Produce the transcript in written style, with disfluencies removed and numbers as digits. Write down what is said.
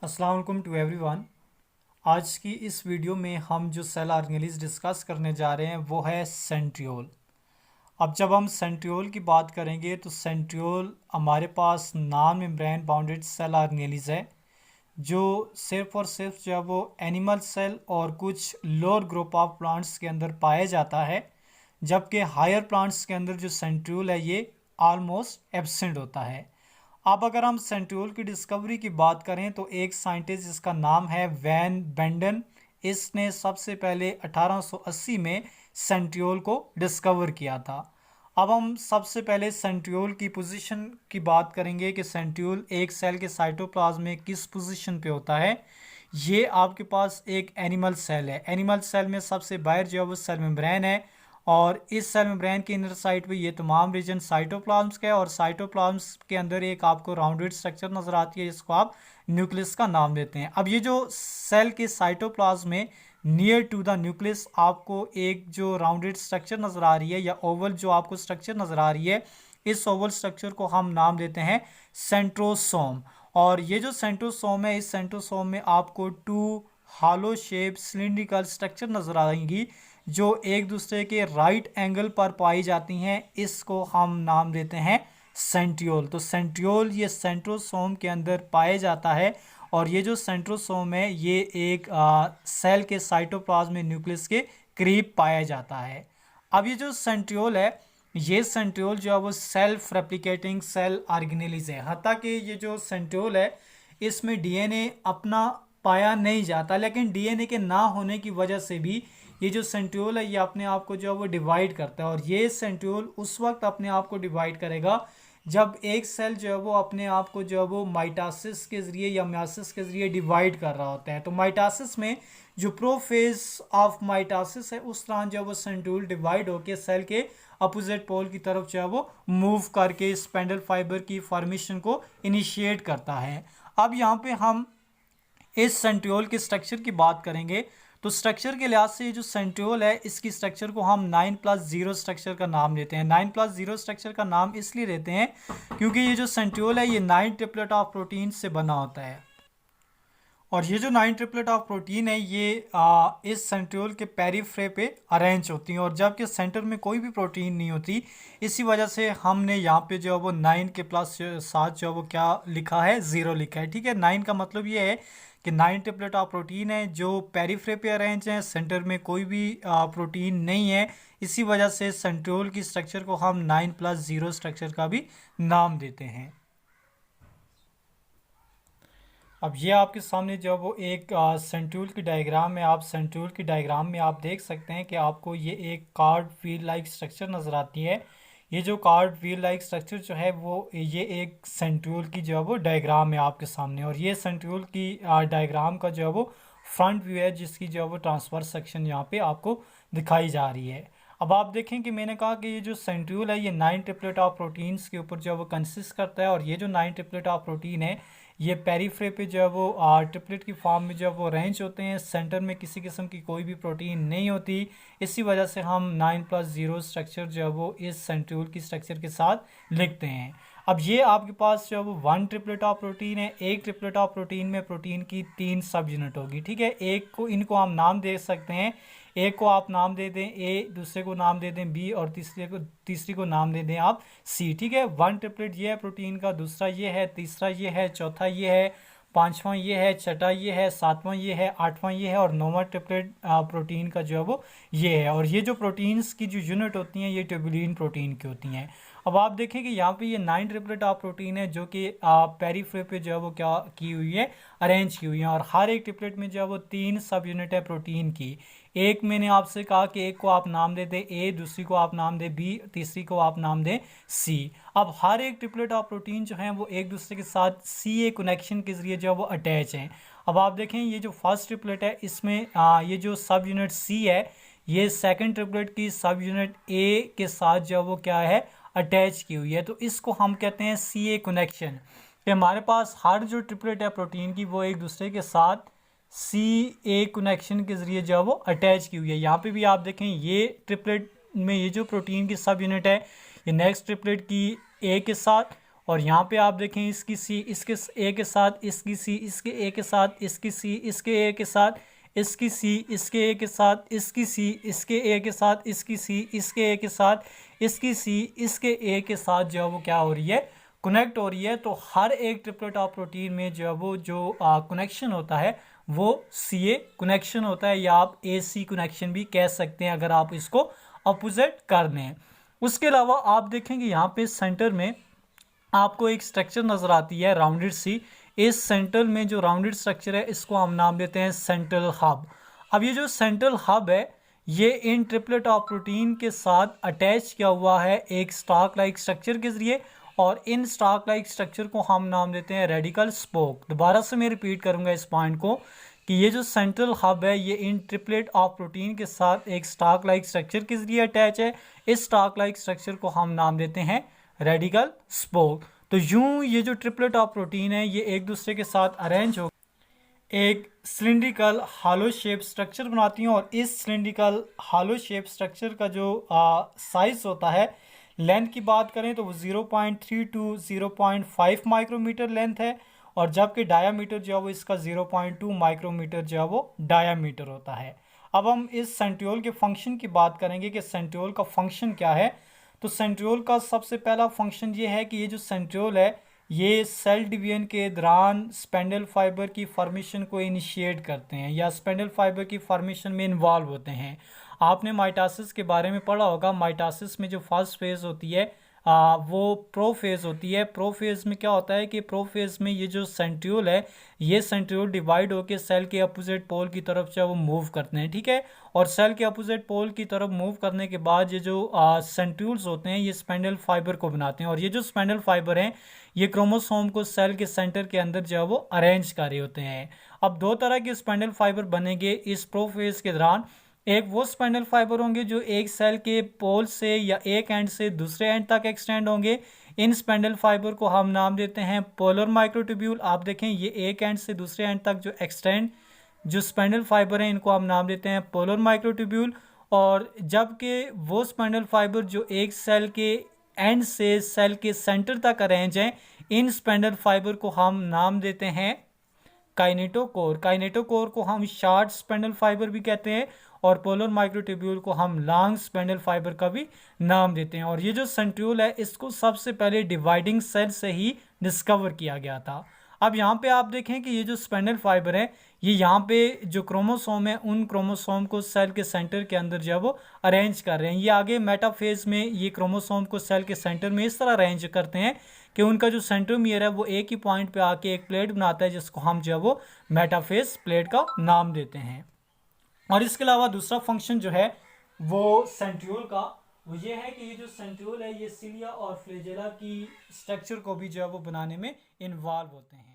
अस्सलाम वालेकुम to everyone. आज की इस वीडियो में हम जो सेल ऑर्गेनेलिज डिस्कस करने जा रहे हैं वो है सेंट्रियोल। अब जब हम सेंट्रियोल की बात करेंगे तो सेंट्रियोल हमारे पास non membrane bounded cell organelles है जो सिर्फ और सिर्फ जो है वो एनिमल सेल और कुछ लोअर ग्रुप ऑफ प्लांट्स के अंदर पाया जाता है, जबकि हायर प्लांट्स के अंदर जो सेंट्रियोल है ये ऑलमोस्ट एब्सेंट होता है। अब अगर हम सेंट्रियोल की डिस्कवरी की बात करें तो एक साइंटिस्ट जिसका नाम है वैन बेंडन, इसने सबसे पहले 1880 में सेंट्रियोल को डिस्कवर किया था। अब हम सबसे पहले सेंट्रियोल की पोजीशन की बात करेंगे कि सेंट्रियोल एक सेल के साइटोप्लाज्म में किस पोजीशन पे होता है। ये आपके पास एक एनिमल सेल है। एनिमल सेल में सबसे बाहर जो है वो सेल मेम्ब्रेन है और इस सेल मेम्ब्रेन के इनर साइड पे ये तमाम रीजन साइटोप्लाज्म का है और साइटोप्लाज्म के अंदर एक आपको राउंडेड स्ट्रक्चर नजर आती है जिसको आप न्यूक्लियस का नाम देते हैं। अब ये जो सेल के साइटोप्लाज्म में नियर टू द न्यूक्लियस आपको एक जो राउंडेड स्ट्रक्चर नजर आ रही है या ओवल जो आपको स्ट्रक्चर नजर आ रही है, इस ओवल स्ट्रक्चर को हम नाम देते हैं सेंट्रोसोम। और ये जो सेंट्रोसोम है, इस सेंट्रोसोम में आपको two hollow shape cylindrical structure नजर आएंगी जो एक दूसरे के राइट एंगल पर पाई जाती हैं। इसको हम नाम देते हैं सेंट्रियोल। तो सेंट्रियोल ये सेंट्रोसोम के अंदर पाया जाता है और ये जो सेंट्रोसोम है ये एक सेल के साइटोप्लाज्म में न्यूक्लियस के करीब पाया जाता है। अब ये जो सेंट्रियोल है, ये सेंट्रियोल जो है वो सेल्फ रेप्लिकेटिंग सेल ऑर्गेनेलिज है। हत्ता कि ये जो सेंट्रियोल है इसमें डीएनए अपना पाया नहीं जाता, लेकिन डीएनए के ना होने की वजह से भी ये जो सेंट्रियोल है ये अपने आप को जो है वो डिवाइड करता है। और ये सेंट्रियोल उस वक्त अपने आप को डिवाइड करेगा जब एक सेल जो है वो अपने आप को जो है वो माइटोसिस के ज़रिए या मियोसिस के ज़रिए डिवाइड कर रहा होता है। तो माइटोसिस में जो प्रोफेज ऑफ माइटोसिस है उस दौरान जो है वो सेंट्रियोल डिवाइड होकर सेल के अपोजिट पोल की तरफ जो है वो मूव करके स्पेंडल फाइबर की फॉर्मेशन को इनिशिएट करता है। अब यहाँ पे हम इस सेंट्रियोल के स्ट्रक्चर की बात करेंगे तो स्ट्रक्चर के लिहाज से ये जो सेंट्रियोल है इसकी स्ट्रक्चर को हम 9+0 स्ट्रक्चर का नाम देते हैं। 9+0 स्ट्रक्चर का नाम इसलिए देते हैं क्योंकि ये जो सेंट्रियोल है ये 9 ट्रिपलेट ऑफ प्रोटीन से बना होता है और ये जो 9 ट्रिपलेट ऑफ प्रोटीन है ये इस सेंट्रियोल के पेरिफ्रे पे अरेंज होती हैं और जबकि सेंटर में कोई भी प्रोटीन नहीं होती। इसी वजह से हमने यहाँ पे जो है वो 9 के प्लस 7 जो है वो क्या लिखा है, 0 लिखा है। ठीक है, 9 का मतलब ये है कि 9 ट्रिपलेट ऑफ प्रोटीन है जो पेरिफ्रे पे अरेंज है, सेंटर में कोई भी प्रोटीन नहीं है। इसी वजह से सेंट्रियोल की स्ट्रक्चर को हम 9+0 स्ट्रक्चर का भी नाम देते हैं। अब ये आपके सामने जो वो एक सेंट्रियोल की डायग्राम है। आप सेंट्रियोल की डायग्राम में आप देख सकते हैं कि आपको ये एक कार्ड व्हील लाइक स्ट्रक्चर नज़र आती है। ये जो कार्ड व्हील लाइक स्ट्रक्चर जो है वो ये एक सेंट्रियोल की जो है वो डायग्राम है आपके सामने और ये सेंट्रियोल की डायग्राम का जो है वो फ्रंट व्यू है जिसकी जो है वो ट्रांसफर सेक्शन यहाँ पे आपको दिखाई जा रही है। अब आप देखें कि मैंने कहा कि ये जो सेंट्रियोल है ये 9 ट्रिपलेट ऑफ प्रोटीन्स के ऊपर जो है वो कंसिस्ट करता है और ये जो 9 ट्रिपलेट ऑफ प्रोटीन है ये पेरीफ्रे पे जो है वो ट्रिपलेट की फॉर्म में जो है वो अरेंज होते हैं। सेंटर में किसी किस्म की कोई भी प्रोटीन नहीं होती। इसी वजह से हम 9+0 स्ट्रक्चर जो है वो इस सेंट्रियोल की स्ट्रक्चर के साथ लिखते हैं। अब ये आपके पास जो है वो 1 ट्रिपलेट ऑफ प्रोटीन है। एक ट्रिपलेट ऑफ प्रोटीन में प्रोटीन की 3 सब यूनिट होगी। ठीक है, एक को इनको हम नाम दे सकते हैं, एक को आप नाम दे दें ए, दूसरे को नाम दे दें बी और तीसरी को नाम दे दें आप सी। ठीक है, 1 ट्रिपलेट ये है प्रोटीन का, दूसरा ये है, तीसरा ये है, चौथा ये है, पांचवा ये है, छठा ये है, सातवां ये है, आठवां ये है और नौवां ट्रिपलेट प्रोटीन का जो है वो ये है। और ये जो प्रोटीन्स की जो यूनिट होती हैं ये ट्यूबुलिन प्रोटीन की होती हैं। अब आप देखें कि यहाँ पे ये 9 ट्रिपलेट ऑफ प्रोटीन है जो कि पेरीफ्रे पे जो है वो क्या की हुई है, अरेंज की हुई है और हर एक ट्रिपलेट में जो है वो 3 सब यूनिट है प्रोटीन की। एक मैंने आपसे कहा कि एक को आप नाम दे दें ए, दूसरी को आप नाम दें बी, तीसरी को आप नाम दें सी। अब हर एक ट्रिपलेट ऑफ प्रोटीन जो है वो एक दूसरे के साथ सी ए कनेक्शन के जरिए जो है वो अटैच हैं। अब आप देखें ये जो फर्स्ट ट्रिपलेट है इसमें ये जो सब यूनिट सी है ये सेकंड ट्रिपलेट की सब यूनिट ए के साथ जो है वो क्या है, अटैच की हुई है। तो इसको हम कहते हैं सी ए कनेक्शन। कि हमारे पास हर जो ट्रिपलेट है प्रोटीन की वो एक दूसरे के साथ सी ए कनेक्शन के ज़रिए जो है वो अटैच की हुई है। यहाँ पे भी आप देखें ये ट्रिपलेट में ये जो प्रोटीन की सब यूनिट है ये नेक्स्ट ट्रिपलेट की ए के साथ और यहाँ पे आप देखें इसकी सी इसके ए के साथ, इसकी सी इसके ए के साथ, इसकी सी इसके ए के साथ, इसकी सी इसके ए के साथ, इसकी सी इसके ए के साथ, इसकी सी इसके ए के साथ, इसकी सी इसके ए के साथ जो है वो क्या हो रही है, कनेक्ट हो रही है। तो हर एक ट्रिपलेट ऑफ प्रोटीन में जो है वो जो कनेक्शन होता है वो सी ए कनेक्शन होता है, या आप ए सी कनेक्शन भी कह सकते हैं अगर आप इसको अपोजिट कर दें। उसके अलावा आप देखेंगे यहाँ पे सेंटर में आपको एक स्ट्रक्चर नज़र आती है राउंडेड सी। इस सेंटर में जो राउंडेड स्ट्रक्चर है इसको हम नाम देते हैं सेंट्रल हब। अब ये जो सेंट्रल हब है ये इन ट्रिपलेट ऑफ प्रोटीन के साथ अटैच किया हुआ है एक स्टॉक लाइक स्ट्रक्चर के ज़रिए, और इन स्टॉक लाइक स्ट्रक्चर को हम नाम देते हैं रेडिकल स्पोक। दोबारा से मैं रिपीट करूंगा इस पॉइंट को कि ये जो सेंट्रल हब है ये इन ट्रिपलेट ऑफ प्रोटीन के साथ एक स्टॉक लाइक स्ट्रक्चर के जरिए अटैच है। इस स्टॉक लाइक स्ट्रक्चर को हम नाम देते हैं रेडिकल स्पोक। तो यूं ये जो ट्रिपलेट ऑफ प्रोटीन है ये एक दूसरे के साथ अरेंज हो एक सिलिंड्रिकल हालो शेप स्ट्रक्चर बनाती हैं, और इस सिलिंड्रिकल हालो शेप स्ट्रक्चर का जो साइज होता है, लेंथ की बात करें तो वो 0.3 टू 0.5 माइक्रोमीटर लेंथ है, और जबकि डायामीटर जो है वो इसका 0.2 माइक्रोमीटर जो है वो डायामीटर होता है। अब हम इस सेंट्रियोल के फंक्शन की बात करेंगे कि सेंट्रियोल का फंक्शन क्या है। तो सेंट्रियोल का सबसे पहला फंक्शन ये है कि ये जो सेंट्रियोल है ये सेल डिवीजन के दौरान स्पेंडल फाइबर की फॉर्मेशन को इनिशिएट करते हैं या स्पेंडल फाइबर की फॉर्मेशन में इन्वॉल्व होते हैं। आपने माइटोसिस के बारे में पढ़ा होगा। माइटोसिस में जो फर्स्ट फेज़ होती है वो प्रोफेज़ होती है। प्रोफेज़ में क्या होता है कि प्रोफेज़ में ये जो सेंट्रियोल है ये सेंट्रियोल डिवाइड होकर सेल के अपोजिट पोल की तरफ से वो मूव करते हैं, ठीक है। और सेल के अपोजिट पोल की तरफ मूव करने के बाद ये जो सेंट्रियोल्स होते हैं ये स्पेंडल फाइबर को बनाते हैं, और ये जो स्पेंडल फाइबर हैं ये क्रोमोसोम को सेल के सेंटर के अंदर जो है वो अरेंज कर रहे होते हैं। अब दो तरह के स्पेंडल फाइबर बनेंगे इस प्रोफेज़ के दौरान। एक वो स्पेंडल फाइबर होंगे जो एक सेल के पोल से या एक एंड से दूसरे एंड तक एक्सटेंड होंगे। इन स्पेंडल फाइबर को हम नाम देते हैं पोलर माइक्रोट्यूब्यूल। आप देखें ये एक एंड से दूसरे एंड तक जो एक्सटेंड जो स्पेंडल फाइबर हैं इनको हम नाम देते हैं पोलर माइक्रोट्यूब्यूल। और जबकि वो स्पेंडल फाइबर जो एक सेल के एंड से सेल के सेंटर तक अरेंज हैं इन स्पेंडल फाइबर को हम नाम देते हैं काइनेटोकोर। काइनेटोकोर को हम शॉर्ट स्पेंडल फाइबर भी कहते हैं, और पोलर माइक्रोट्यूब्यूल को हम लॉन्ग स्पेंडल फाइबर का भी नाम देते हैं। और ये जो सेंट्रियोल है इसको सबसे पहले डिवाइडिंग सेल से ही डिस्कवर किया गया था। अब यहाँ पे आप देखें कि ये जो स्पेंडल फाइबर है ये यहाँ पे जो क्रोमोसोम है उन क्रोमोसोम को सेल के सेंटर के अंदर जो है वो अरेंज कर रहे हैं। ये आगे मेटाफेज में ये क्रोमोसोम को सेल के सेंटर में इस तरह अरेंज करते हैं कि उनका जो सेंट्रोमियर है वो एक ही पॉइंट पे आके एक प्लेट बनाता है जिसको हम जो है वो मेटाफेज प्लेट का नाम देते हैं। और इसके अलावा दूसरा फंक्शन जो है वो सेंट्रियोल का वो ये है कि ये जो सेंट्रियोल है ये सिलिया और फ्लैजेला की स्ट्रक्चर को भी जो है वो बनाने में इन्वॉल्व होते हैं।